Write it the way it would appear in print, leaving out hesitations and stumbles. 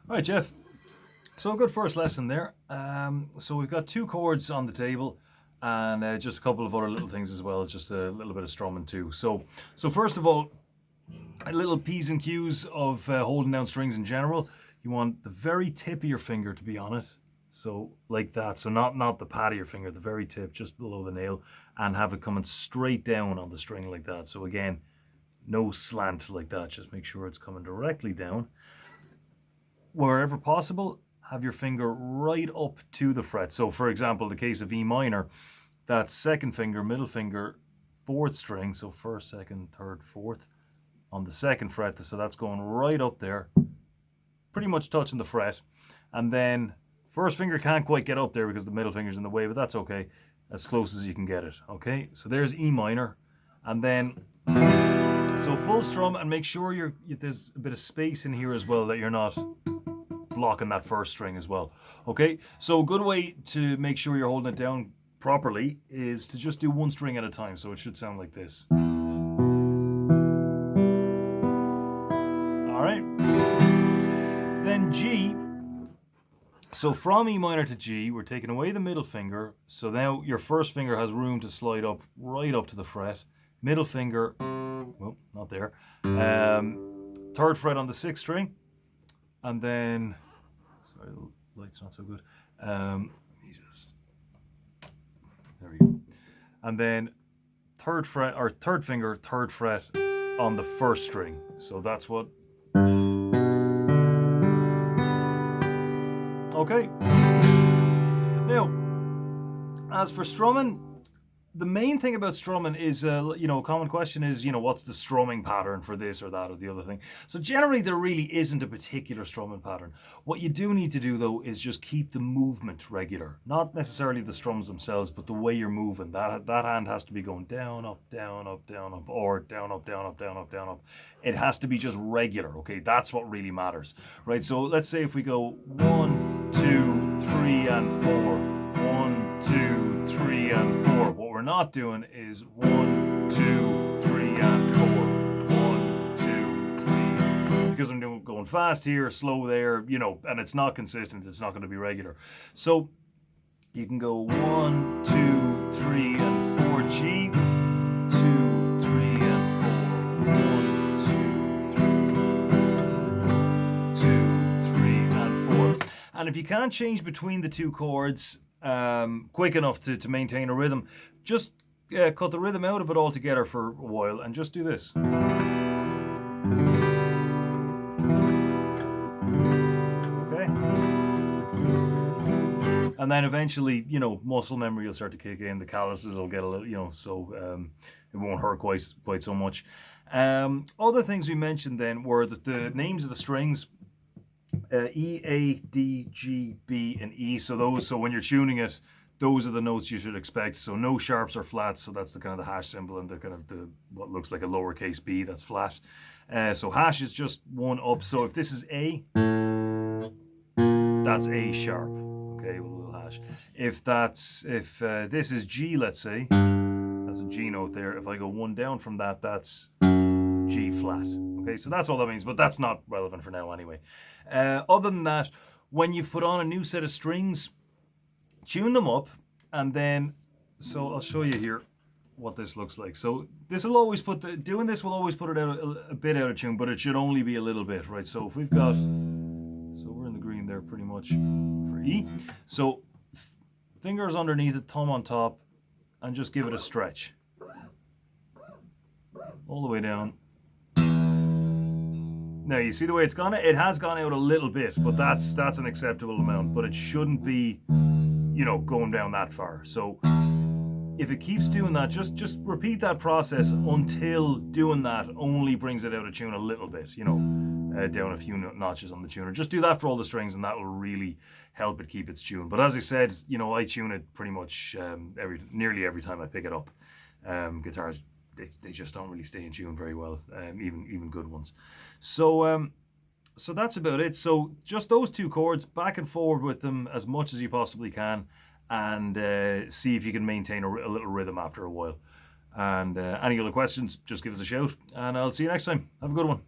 All right, Jeff. So a good first lesson there. So we've got two chords on the table, and just a couple of other little things as well. Just a little bit of strumming too. So first of all, a little p's and q's of holding down strings in general. You want the very tip of your finger to be on it. So like that. So not the pad of your finger, the very tip, just below the nail, and have it coming straight down on the string like that. So again, no slant like that. Just make sure it's coming directly down. Wherever possible, have your finger right up to the fret. So for example, the case of E minor, that second finger, middle finger, fourth string, so first, second, third, fourth, on the second fret, so that's going right up there, pretty much touching the fret. And then first finger can't quite get up there because the middle finger's in the way, but that's okay, as close as you can get it. Okay, so there's E minor. And then, so full strum, and make sure there's a bit of space in here as well, that you're not blocking that first string as well. Okay, so a good way to make sure you're holding it down properly is to just do one string at a time. So it should sound like this. All right, then G. So from E minor to G, we're taking away the middle finger. So now your first finger has room to slide up, right up to the fret. Middle finger, well, not there. Third fret on the sixth string. And then, sorry, the light's not so good. There we go. And then third fret, or third finger, third fret on the first string. So that's what. Okay. Now, as for strumming, the main thing about strumming is, a common question is, what's the strumming pattern for this or that or the other thing? So generally, there really isn't a particular strumming pattern. What you do need to do, though, is just keep the movement regular. Not necessarily the strums themselves, but the way you're moving. That hand has to be going down, up, down, up, down, up, or down, up, down, up, down, up, down, up. It has to be just regular, okay? That's what really matters, right? So let's say if we go 1, 2, 3, and 4. 1, 2, 3, and 4. What we're not doing is 1, 2, 3, and 4. 1, 2, 3. Because I'm going fast here, slow there, and it's not consistent. It's not going to be regular. So you can go 1, 2, 3, and 4 G. 2, 3, and 4. 1, 2, 3. 2, 3, and 4. And if you can't change between the two chords quick enough to maintain a rhythm, just cut the rhythm out of it altogether for a while and just do this. Okay. And then eventually, muscle memory will start to kick in. The calluses will get a little, so it won't hurt quite so much. Other things we mentioned then were the names of the strings. E, A, D, G, B, and E. So when you're tuning it, those are the notes you should expect. So no sharps or flats. So that's the kind of the hash symbol, and the kind of what looks like a lowercase b, that's flat. So hash is just one up. So if this is A, that's A sharp. Okay, with a little hash. If this is G, let's say, that's a G note there. If I go one down from that, that's G flat. Okay, so that's all that means, but that's not relevant for now anyway. Other than that, when you've put on a new set of strings, tune them up, and then, so I'll show you here what this looks like. So this will always doing this will always put it out a bit out of tune, but it should only be a little bit, right? So if we've got, so we're in the green there pretty much for E. So fingers underneath it, thumb on top, and just give it a stretch. All the way down. Now you see the way it's gone? It has gone out a little bit, but that's an acceptable amount, but it shouldn't be, going down that far. So if it keeps doing that, just repeat that process until doing that only brings it out of tune a little bit, down a few notches on the tuner. Just do that for all the strings, and that will really help it keep its tune. But as I said, I tune it pretty much nearly every time I pick it up. Guitars, they just don't really stay in tune very well, even good ones. So that's about it. So just those two chords, back and forward with them as much as you possibly can, and see if you can maintain a little rhythm after a while. And any other questions, just give us a shout, and I'll see you next time. Have a good one.